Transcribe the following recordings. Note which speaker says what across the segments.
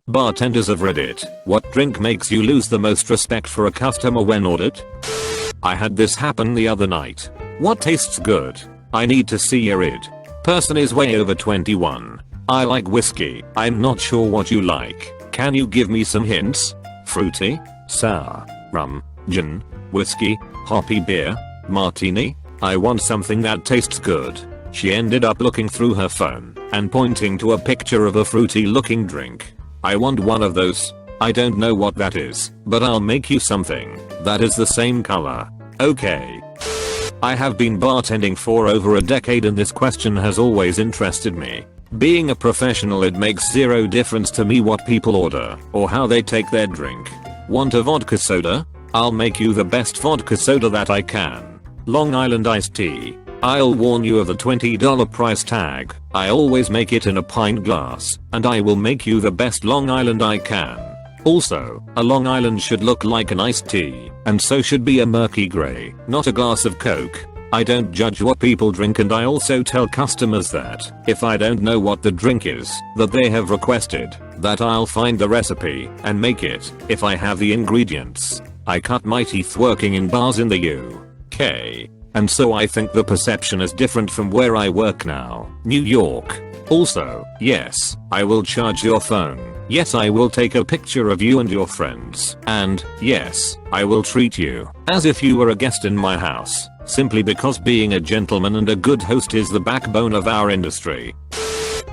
Speaker 1: Bartenders of Reddit, what drink makes you lose the most respect for a customer when ordered? I had this happen the other night. What tastes good? I need to see your id. Person is way over 21. I like whiskey. I'm not sure what you like. Can you give me some hints? Fruity? Sour? Rum? Gin? Whiskey? Hoppy beer? Martini? I want something that tastes good. She ended up looking through her phone and pointing to a picture of a fruity looking drink. I want one of those. I don't know what that is, but I'll make you something that is the same color. Okay. I have been bartending for over a decade and this question has always interested me. Being a professional, it makes zero difference to me what people order or how they take their drink. Want a vodka soda? I'll make you the best vodka soda that I can. Long Island iced tea. I'll warn you of the $20 price tag. I always make it in a pint glass, and I will make you the best Long Island I can. Also, a Long Island should look like an iced tea, and so should be a murky grey, not a glass of Coke. I don't judge what people drink, and I also tell customers that, if I don't know what the drink is that they have requested, that I'll find the recipe and make it, if I have the ingredients. I cut my teeth working in bars in the UK. And so I think the perception is different from where I work now, New York. Also, yes, I will charge your phone. Yes, I will take a picture of you and your friends. And, yes, I will treat you as if you were a guest in my house, simply because being a gentleman and a good host is the backbone of our industry.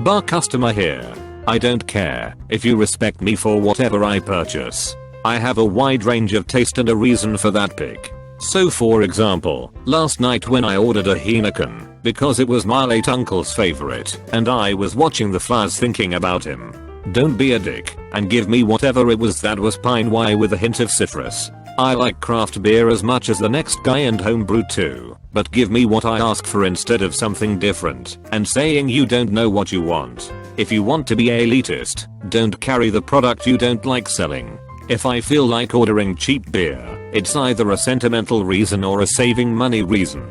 Speaker 1: Bar customer here. I don't care if you respect me for whatever I purchase. I have a wide range of taste and a reason for that pick. So for example, last night when I ordered a Heineken, because it was my late uncle's favorite, and I was watching the flies thinking about him. Don't be a dick, and give me whatever it was that was pine wine with a hint of citrus. I like craft beer as much as the next guy and homebrew too, but give me what I ask for instead of something different, and saying you don't know what you want. If you want to be elitist, don't carry the product you don't like selling. If I feel like ordering cheap beer, it's either a sentimental reason or a saving money reason.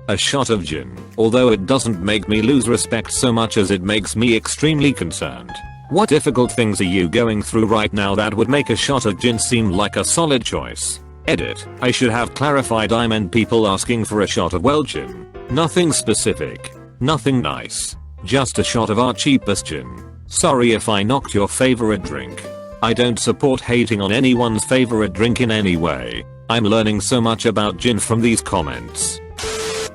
Speaker 1: A shot of gin, although it doesn't make me lose respect so much as it makes me extremely concerned. What difficult things are you going through right now that would make a shot of gin seem like a solid choice? Edit, I should have clarified I meant people asking for a shot of well gin. Nothing specific. Nothing nice. Just a shot of our cheapest gin. Sorry if I knocked your favorite drink. I don't support hating on anyone's favorite drink in any way. I'm learning so much about gin from these comments.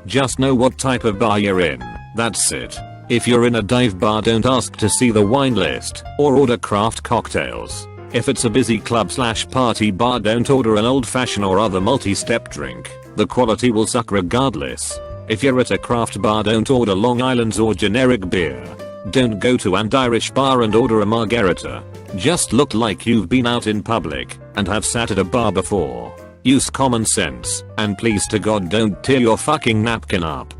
Speaker 1: Just know what type of bar you're in, that's it. If you're in a dive bar, don't ask to see the wine list or order craft cocktails. If it's a busy club/party bar, don't order an old fashioned or other multi-step drink. The quality will suck regardless. If you're at a craft bar, don't order Long Island's or generic beer. Don't go to an Irish bar and order a margarita. Just look like you've been out in public and have sat at a bar before. Use common sense, and please to God don't tear your fucking napkin up.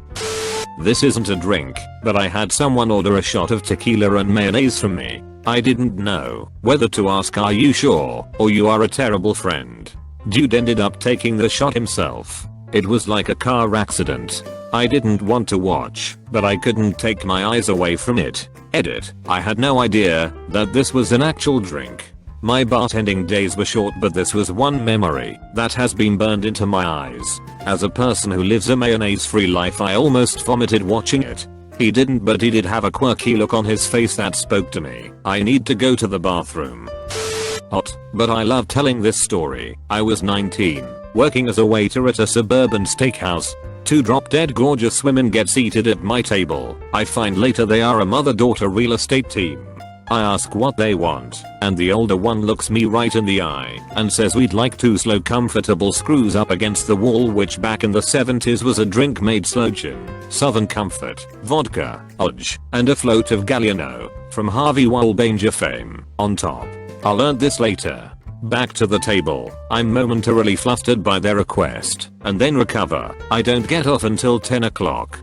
Speaker 1: This isn't a drink, but I had someone order a shot of tequila and mayonnaise from me. I didn't know whether to ask are you sure or you are a terrible friend. Dude ended up taking the shot himself. It was like a car accident. I didn't want to watch, but I couldn't take my eyes away from it. Edit, I had no idea that this was an actual drink. My bartending days were short, but this was one memory that has been burned into my eyes. As a person who lives a mayonnaise-free life, I almost vomited watching it. He didn't, but he did have a quirky look on his face that spoke to me. I need to go to the bathroom. Hot, but I love telling this story. I was 19, working as a waiter at a suburban steakhouse. Two drop-dead gorgeous women get seated at my table. I find later they are a mother-daughter real estate team. I ask what they want, and the older one looks me right in the eye and says we'd like two slow comfortable screws up against the wall, which back in the 70s was a drink made slow gin, Southern Comfort, vodka, Udge, and a float of Galliano from Harvey Wallbanger fame on top. I learned this later. Back to the table, I'm momentarily flustered by their request, and then recover. I don't get off until 10 o'clock.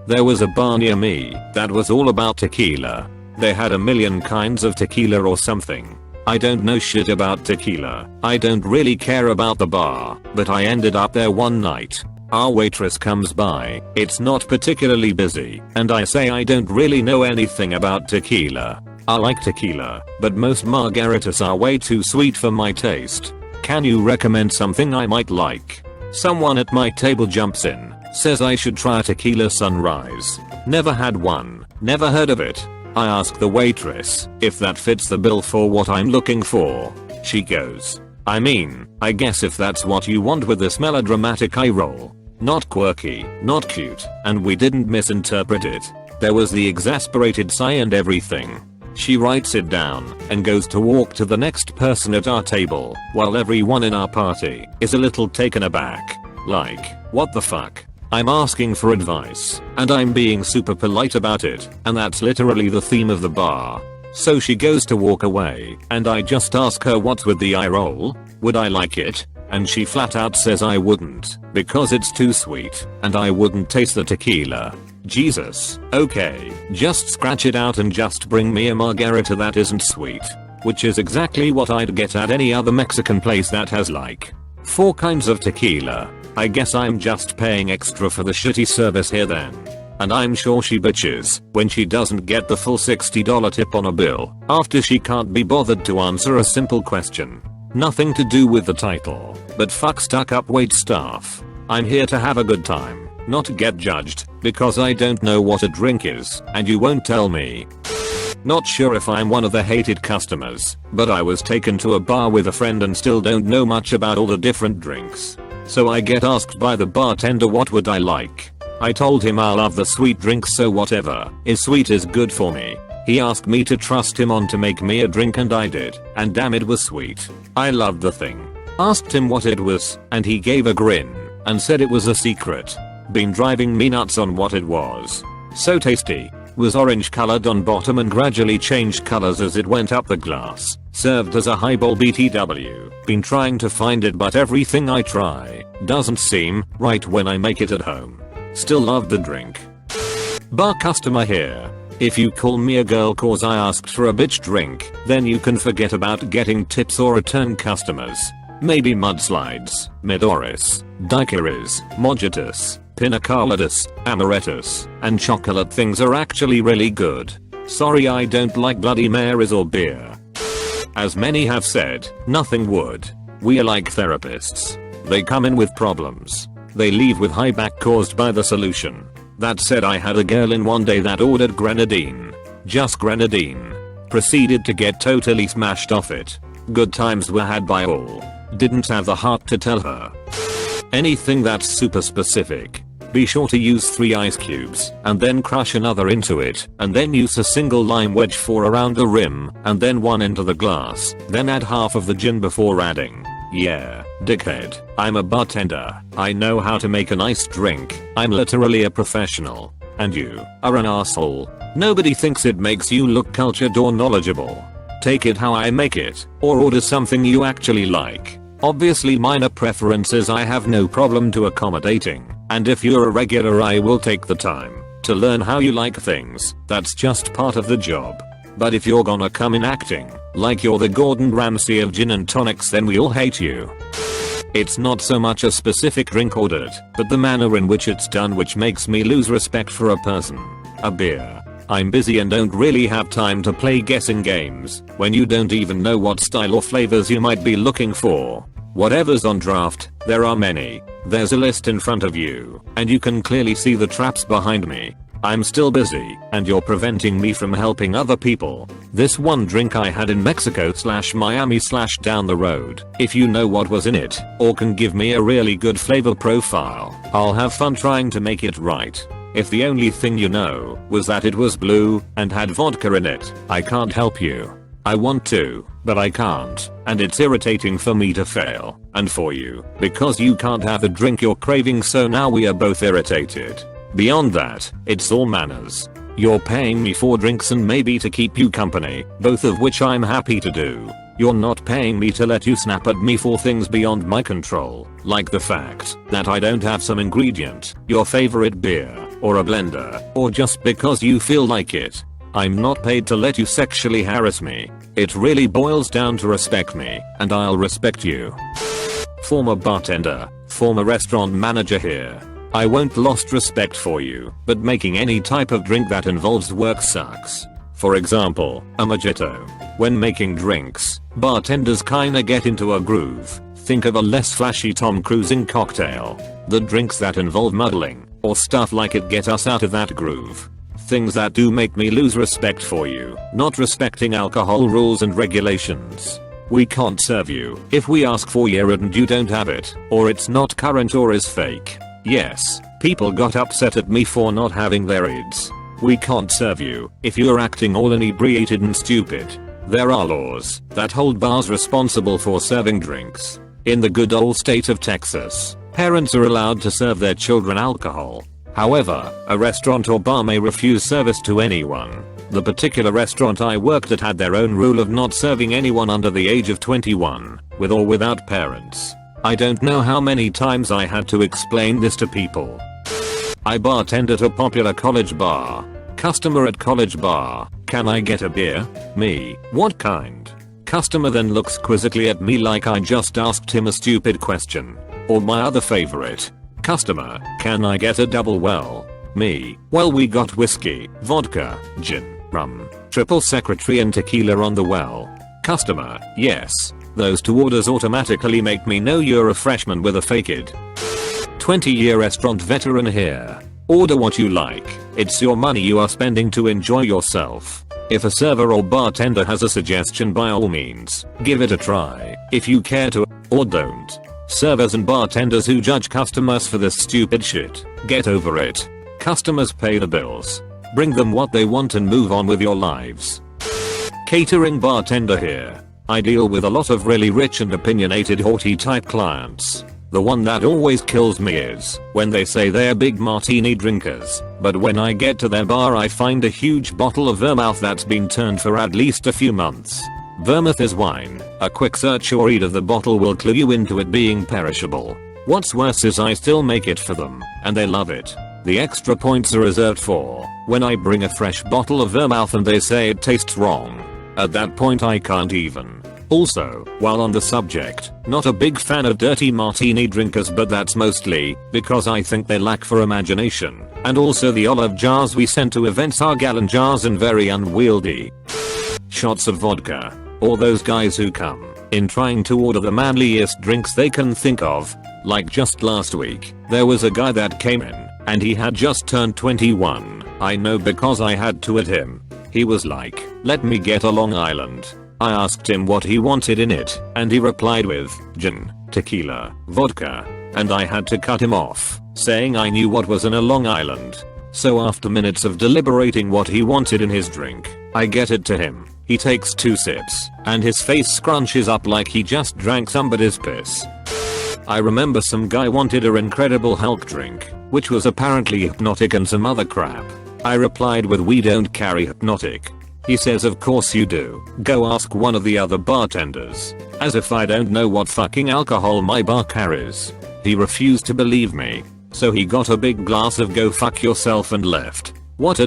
Speaker 1: There was a bar near me that was all about tequila. They had a million kinds of tequila or something. I don't know shit about tequila. I don't really care about the bar, but I ended up there one night. Our waitress comes by, it's not particularly busy, and I say I don't really know anything about tequila. I like tequila, but most margaritas are way too sweet for my taste. Can you recommend something I might like? Someone at my table jumps in, says I should try a tequila sunrise. Never had one, never heard of it. I ask the waitress if that fits the bill for what I'm looking for. She goes, I guess if that's what you want, with this melodramatic eye roll. Not quirky, not cute, and we didn't misinterpret it. There was the exasperated sigh and everything. She writes it down and goes to walk to the next person at our table, while everyone in our party is a little taken aback. Like, what the fuck? I'm asking for advice, and I'm being super polite about it, and that's literally the theme of the bar. So she goes to walk away, and I just ask her what's with the eye roll? Would I like it? And she flat out says I wouldn't, because it's too sweet, and I wouldn't taste the tequila. Jesus, okay, just scratch it out and just bring me a margarita that isn't sweet. Which is exactly what I'd get at any other Mexican place that has like 4 kinds of tequila. I guess I'm just paying extra for the shitty service here then. And I'm sure she bitches when she doesn't get the full $60 tip on a bill after she can't be bothered to answer a simple question. Nothing to do with the title, but fuck stuck up wait staff. I'm here to have a good time, not to get judged, because I don't know what a drink is, and you won't tell me. Not sure if I'm one of the hated customers, but I was taken to a bar with a friend and still don't know much about all the different drinks. So I get asked by the bartender what would I like. I told him I love the sweet drinks, so whatever is sweet is good for me. He asked me to trust him on to make me a drink, and I did, and damn, it was sweet. I loved the thing. Asked him what it was, and he gave a grin and said it was a secret. Been driving me nuts on what it was. So tasty. Was orange colored on bottom and gradually changed colors as it went up the glass. Served as a highball BTW. Been trying to find it, but everything I try doesn't seem right when I make it at home. Still love the drink. Bar customer here. If you call me a girl cause I asked for a bitch drink, then you can forget about getting tips or return customers. Maybe mudslides, Midori's, daiquiris, mojitos, pina coladas, amarettos, and chocolate things are actually really good. Sorry I don't like Bloody Marys or beer. As many have said, nothing would. We are like therapists. They come in with problems. They leave with high back caused by the solution. That said, I had a girl in one day that ordered grenadine. Just grenadine. Proceeded to get totally smashed off it. Good times were had by all. Didn't have the heart to tell her anything that's super specific. Be sure to use 3 ice cubes and then crush another into it, and then use a single lime wedge for around the rim, and then 1 into the glass, then add half of the gin before adding. Yeah, dickhead, I'm a bartender. I know how to make a nice drink. I'm literally a professional. And you are an asshole. Nobody thinks it makes you look cultured or knowledgeable. Take it how I make it, or order something you actually like. Obviously minor preferences I have no problem to accommodating, and if you're a regular I will take the time to learn how you like things. That's just part of the job. But if you're gonna come in acting like you're the Gordon Ramsay of gin and tonics, then we all hate you. It's not so much a specific drink ordered, but the manner in which it's done which makes me lose respect for a person. A beer. I'm busy and don't really have time to play guessing games when you don't even know what style or flavors you might be looking for. Whatever's on draft, there are many. There's a list in front of you, and you can clearly see the traps behind me. I'm still busy, and you're preventing me from helping other people. This one drink I had in Mexico/Miami/ down the road. If you know what was in it, or can give me a really good flavor profile, I'll have fun trying to make it right. If the only thing you know was that it was blue and had vodka in it, I can't help you. I want to, but I can't, and it's irritating for me to fail, and for you, because you can't have the drink you're craving, so now we are both irritated. Beyond that, it's all manners. You're paying me for drinks and maybe to keep you company, both of which I'm happy to do. You're not paying me to let you snap at me for things beyond my control, like the fact that I don't have some ingredient, your favorite beer, or a blender, or just because you feel like it. I'm not paid to let you sexually harass me. It really boils down to respect me, and I'll respect you. Former bartender, former restaurant manager here. I won't lost respect for you, but making any type of drink that involves work sucks. For example, a mojito. When making drinks, bartenders kinda get into a groove. Think of a less flashy Tom Cruising cocktail. The drinks that involve muddling, or stuff like it, get us out of that groove. Things that do make me lose respect for you, not respecting alcohol rules and regulations. We can't serve you if we ask for your and you don't have it, or it's not current or is fake. Yes, people got upset at me for not having their IDs. We can't serve you if you're acting all inebriated and stupid. There are laws that hold bars responsible for serving drinks. In the good old state of Texas, parents are allowed to serve their children alcohol. However, a restaurant or bar may refuse service to anyone. The particular restaurant I worked at had their own rule of not serving anyone under the age of 21, with or without parents. I don't know how many times I had to explain this to people. I bartend at a popular college bar. Customer at college bar, can I get a beer? Me, what kind? Customer then looks quizzically at me like I just asked him a stupid question. Or my other favorite. Customer, can I get a double well? Me, well we got whiskey, vodka, gin, rum, triple secretary and tequila on the well. Customer, yes. Those two orders automatically make me know you're a freshman with a fake ID. 20-year restaurant veteran here. Order what you like. It's your money you are spending to enjoy yourself. If a server or bartender has a suggestion, by all means, give it a try. If you care to, or don't. Servers and bartenders who judge customers for this stupid shit, get over it. Customers pay the bills. Bring them what they want and move on with your lives. Catering bartender here. I deal with a lot of really rich and opinionated haughty type clients. The one that always kills me is when they say they're big martini drinkers, but when I get to their bar I find a huge bottle of vermouth that's been turned for at least a few months. Vermouth is wine. A quick search or read of the bottle will clue you into it being perishable. What's worse is I still make it for them, and they love it. The extra points are reserved for when I bring a fresh bottle of vermouth and they say it tastes wrong. At that point I can't even. Also, while on the subject, not a big fan of dirty martini drinkers, but that's mostly because I think they lack for imagination, and also the olive jars we send to events are gallon jars and very unwieldy. Shots of vodka. Or those guys who come in trying to order the manliest drinks they can think of. Like just last week, there was a guy that came in, and he had just turned 21. I know because I had to at him. He was like, let me get a Long Island. I asked him what he wanted in it, and he replied with, gin, tequila, vodka, and I had to cut him off, saying I knew what was in a Long Island. So after minutes of deliberating what he wanted in his drink, I get it to him. He takes 2 sips, and his face scrunches up like he just drank somebody's piss. I remember some guy wanted a Incredible Hulk drink, which was apparently hypnotic and some other crap. I replied with, we don't carry hypnotic. He says, of course you do. Go ask one of the other bartenders. As if I don't know what fucking alcohol my bar carries. He refused to believe me. So he got a big glass of go fuck yourself and left. What a